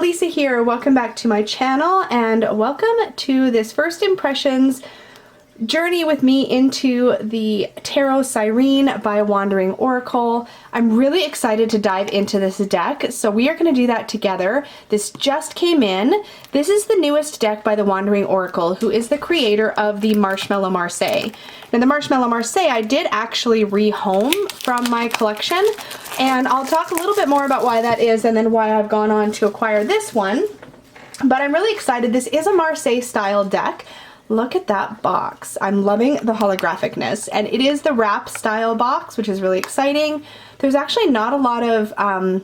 Lisa here. Welcome back to my channel and welcome to this first impressions journey with me into the Tarot Siréne by Wandering Oracle. I'm really excited to dive into this deck, so we are going to do that together. This just came in. This is the newest deck by the Wandering Oracle, who is the creator of the Marshmallow Marseille. Now the Marshmallow Marseille I did actually rehome from my collection, and I'll talk a little bit more about why that is and then why I've gone on to acquire this one. But I'm really excited. This is a Marseille style deck. Look at that box. I'm loving the holographicness, and it is the wrap style box, which is really exciting. There's actually not a lot of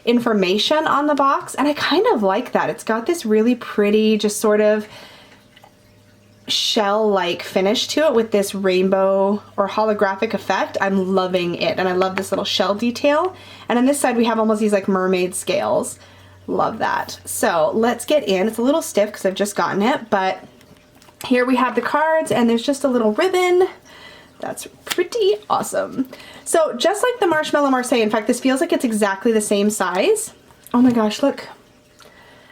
information on the box, and I kind of like that. It's got this really pretty, just sort of shell-like finish to it with this rainbow or holographic effect. I'm loving it, and I love this little shell detail. And on this side we have almost these like mermaid scales. Love that. So let's get in. It's a little stiff because I've just gotten it, but here we have the cards, and there's just a little ribbon. That's pretty awesome. So just like the Marshmallow Marseille, in fact, this feels like it's exactly the same size. Oh my gosh, look.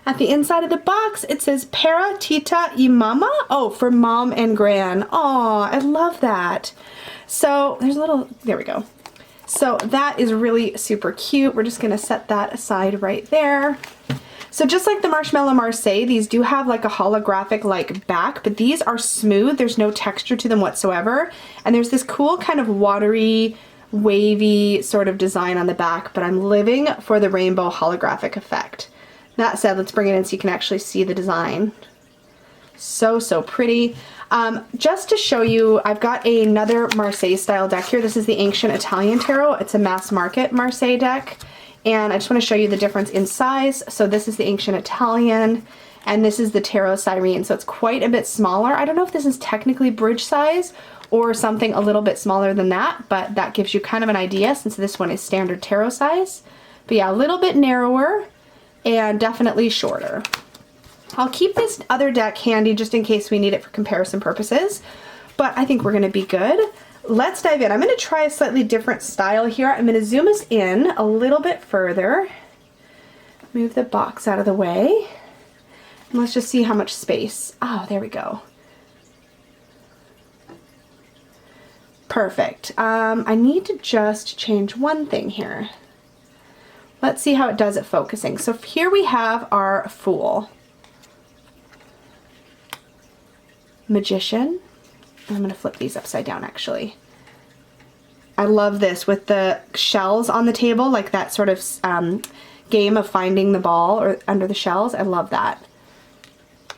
At the inside of the box, it says Para Tita y Mama. Oh, for mom and gran. Oh, I love that. So there's a little, there we go. So that is really super cute. We're just gonna set that aside right there. So just like the Marshmallow Marseille, these do have like a holographic like back, but these are smooth. There's no texture to them whatsoever. And there's this cool kind of watery, wavy sort of design on the back, but I'm living for the rainbow holographic effect. That said, let's bring it in so you can actually see the design. So, so pretty. Just to show you, I've got another Marseille style deck here. This is the Ancient Italian Tarot. It's a mass market Marseille deck. And I just want to show you the difference in size. So this is the Ancient Italian, and this is the Tarot Siréne. So it's quite a bit smaller. I don't know if this is technically bridge size or something a little bit smaller than that, but that gives you kind of an idea since this one is standard tarot size. But yeah, a little bit narrower and definitely shorter. I'll keep this other deck handy just in case we need it for comparison purposes, but I think we're going to be good. Let's dive in. I'm going to try a slightly different style here. I'm going to zoom us in a little bit further. Move the box out of the way. And let's just see how much space. Oh, there we go. Perfect. I need to just change one thing here. Let's see how it does at focusing. So here we have our Fool, Magician. I'm going to flip these upside down actually. I love this with the shells on the table, like that sort of game of finding the ball or under the shells. I love that.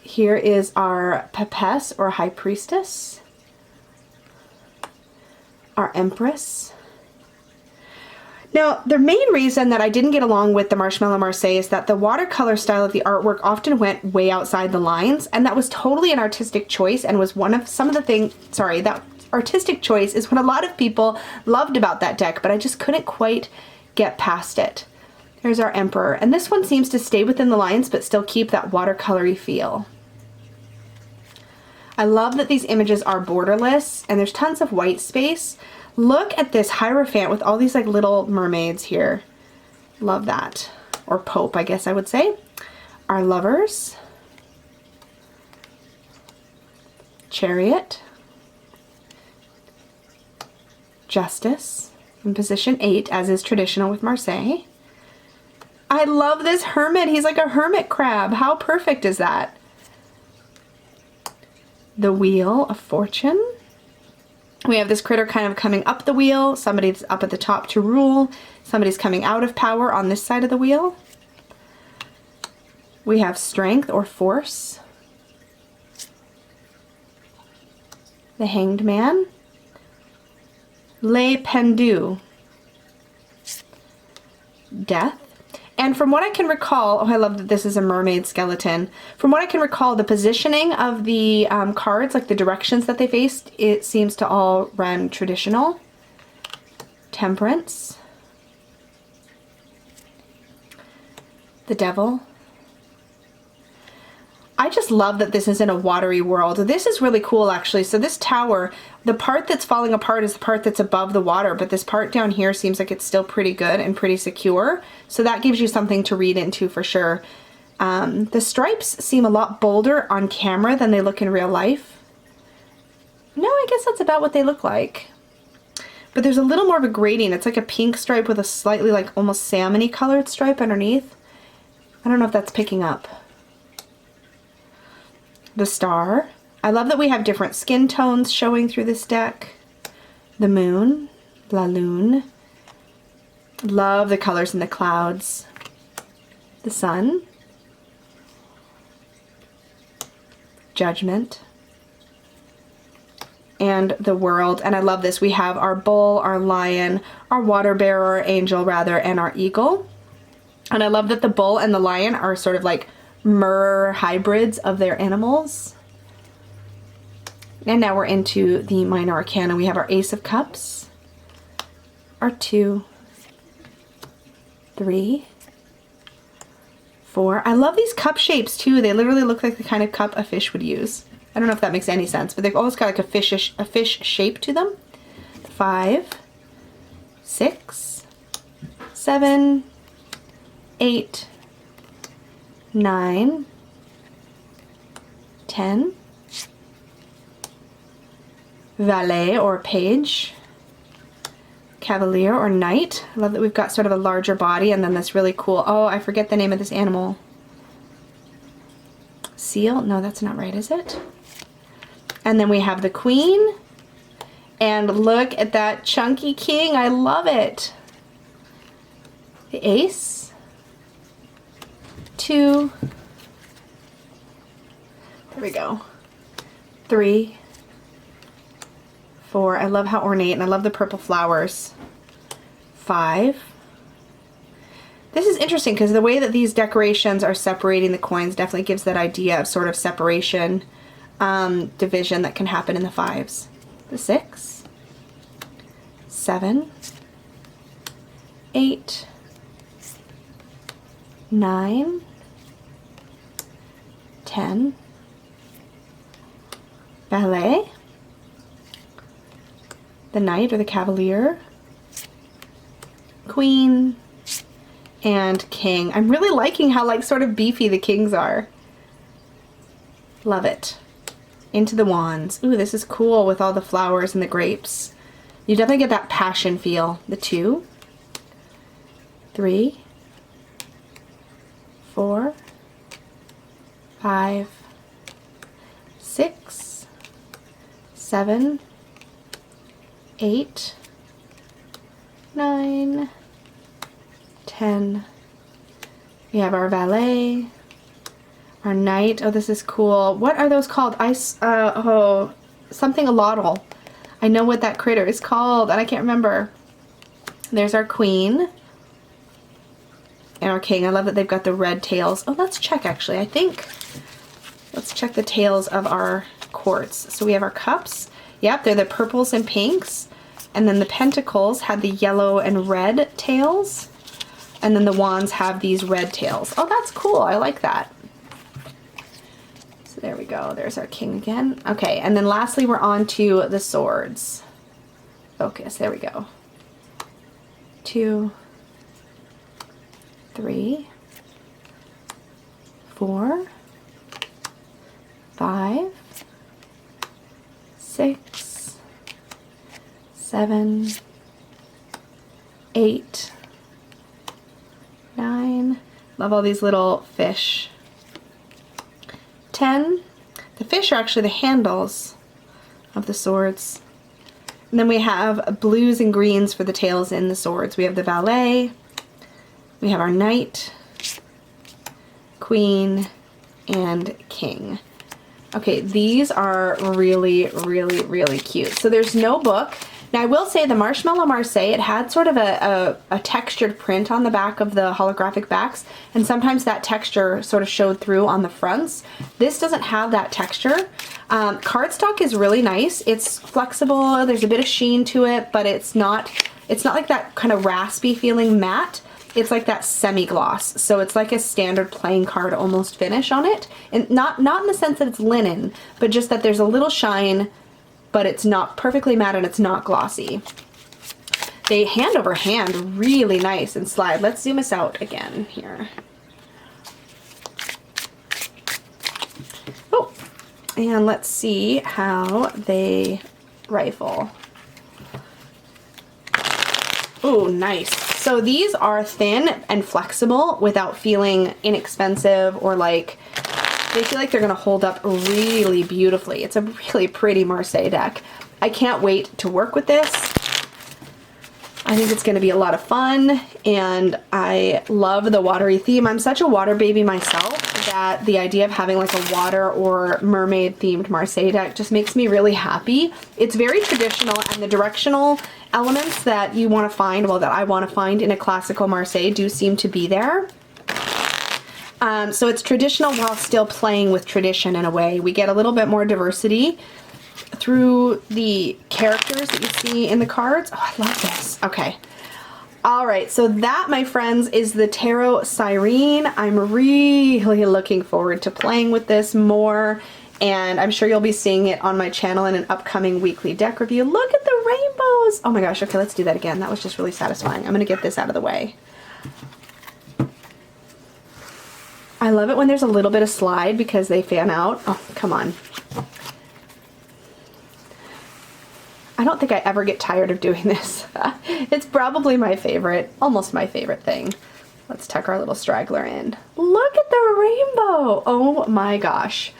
Here is our Pexels or High Priestess. Our Empress. Now, the main reason that I didn't get along with the Marshmallow Marseille is that the watercolor style of the artwork often went way outside the lines, and that was totally an artistic choice and was one of some of the things, sorry, that artistic choice is what a lot of people loved about that deck, but I just couldn't quite get past it. There's our Emperor, and this one seems to stay within the lines but still keep that watercolory feel. I love that these images are borderless and there's tons of white space. Look at this Hierophant with all these like little mermaids here. Love that. Or Pope, I guess I would say. Our Lovers. Chariot. Justice in position 8, as is traditional with Marseille. I love this Hermit. He's like a hermit crab. How perfect is that? The Wheel of Fortune. We have this critter kind of coming up the wheel. Somebody's up at the top to rule. Somebody's coming out of power on this side of the wheel. We have Strength or Force. The Hanged Man. Les Pendus. Death. And from what I can recall, oh, I love that this is a mermaid skeleton. From what I can recall, the positioning of the cards, like the directions that they faced, it seems to all run traditional. Temperance. The Devil. I just love that this is in a watery world. This is really cool actually. So this tower, the part that's falling apart is the part that's above the water, but this part down here seems like it's still pretty good and pretty secure. So that gives you something to read into for sure. The stripes seem a lot bolder on camera than they look in real life. No, I guess that's about what they look like. But there's a little more of a grading. It's like a pink stripe with a slightly like almost salmony colored stripe underneath. I don't know if that's picking up. The star. I love that we have different skin tones showing through this deck. The moon, la lune. Love the colors in the clouds. The sun. Judgment. And the world. And I love this. We have our bull, our lion, our water bearer, angel rather, and our eagle. And I love that the bull and the lion are sort of like mirror hybrids of their animals. And now we're into the minor arcana. We have our Ace of Cups, our 2, 3, 4. I love these cup shapes too. They literally look like the kind of cup a fish would use. I don't know if that makes any sense, but they've always got like a fish shape to them. 5, 6, 7, 8, 9, 10. Valet or page. Cavalier or knight. I love that we've got sort of a larger body and then this really cool, oh, I forget the name of this animal. Seal? No, that's not right, is it? And then we have the queen. And look at that chunky king. I love it. The ace. 2. There we go. 3. 4. I love how ornate, and I love the purple flowers. 5. This is interesting because the way that these decorations are separating the coins definitely gives that idea of sort of separation, division that can happen in the 5s. The 6. 7. 8. 9. 10. Ballet. The knight or the cavalier. Queen. And king. I'm really liking how like sort of beefy the kings are. Love it. Into the wands. Ooh, this is cool with all the flowers and the grapes. You definitely get that passion feel. The 2. 3. 4. 5. 6. 7. 8. 9. 10. We have our valet, our knight. Oh, this is cool. What are those called? Oh, something allotl. I know what that critter is called, and I can't remember. There's our queen and our king. I love that they've got the red tails. Oh, let's check actually. I think, let's check the tails of our quartz. So we have our cups. Yep, they're the purples and pinks. And then the pentacles had the yellow and red tails. And then the wands have these red tails. Oh, that's cool. I like that. So there we go. There's our king again. Okay, and then lastly we're on to the swords. Focus. There we go. 2, 3, 4, 5, 6, 7, 8, 9. Love all these little fish. 10. The fish are actually the handles of the swords. And then we have blues and greens for the tails in the swords. We have the valet. We have our knight, queen, and king. Okay, these are really, really, really cute. So there's no book. Now I will say the Marshmallow Marseille, it had sort of a textured print on the back of the holographic backs, and sometimes that texture sort of showed through on the fronts. This doesn't have that texture. Cardstock is really nice. It's flexible, there's a bit of sheen to it, but it's not like that kind of raspy feeling matte. It's like that semi-gloss. So it's like a standard playing card almost finish on it. And not in the sense that it's linen, but just that there's a little shine, but it's not perfectly matte and it's not glossy. They hand over hand really nice and slide. Let's zoom us out again here. And let's see how they rifle. Ooh, nice. So these are thin and flexible without feeling inexpensive or like, they feel like they're gonna hold up really beautifully. It's a really pretty Marseille deck. I can't wait to work with this. I think it's gonna be a lot of fun, and I love the watery theme. I'm such a water baby myself that the idea of having like a water or mermaid themed Marseille deck just makes me really happy. It's very traditional, and the directional elements that you want to find, well, that I want to find in a classical Marseille do seem to be there. So it's traditional while still playing with tradition in a way. We get a little bit more diversity through the characters that you see in the cards. Oh, I love this. Okay. All right, so that, my friends, is the Tarot Siréne. I'm really looking forward to playing with this more, and I'm sure you'll be seeing it on my channel in an upcoming weekly deck review. Look at the rainbows. Oh my gosh, okay, let's do that again. That was just really satisfying. I'm gonna get this out of the way. I love it when there's a little bit of slide because they fan out. Oh, come on. I don't think I ever get tired of doing this. It's probably my favorite, almost my favorite thing. Let's tuck our little straggler in. Look at the rainbow. Oh my gosh.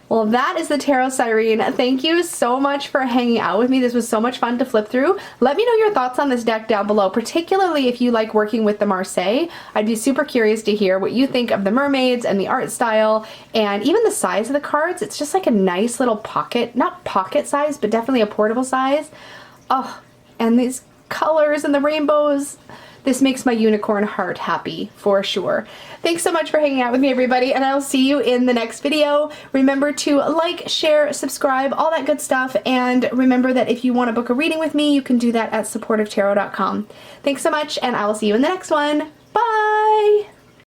Well, that is the Tarot Siréne. Thank you so much for hanging out with me. This was so much fun to flip through. Let me know your thoughts on this deck down below, particularly if you like working with the Marseille. I'd be super curious to hear what you think of the mermaids and the art style and even the size of the cards. It's just like a nice little pocket, not pocket size, but definitely a portable size. Oh, and these colors and the rainbows. This makes my unicorn heart happy, for sure. Thanks so much for hanging out with me, everybody, and I'll see you in the next video. Remember to like, share, subscribe, all that good stuff, and remember that if you want to book a reading with me, you can do that at supportivetarot.com. Thanks so much, and I will see you in the next one. Bye!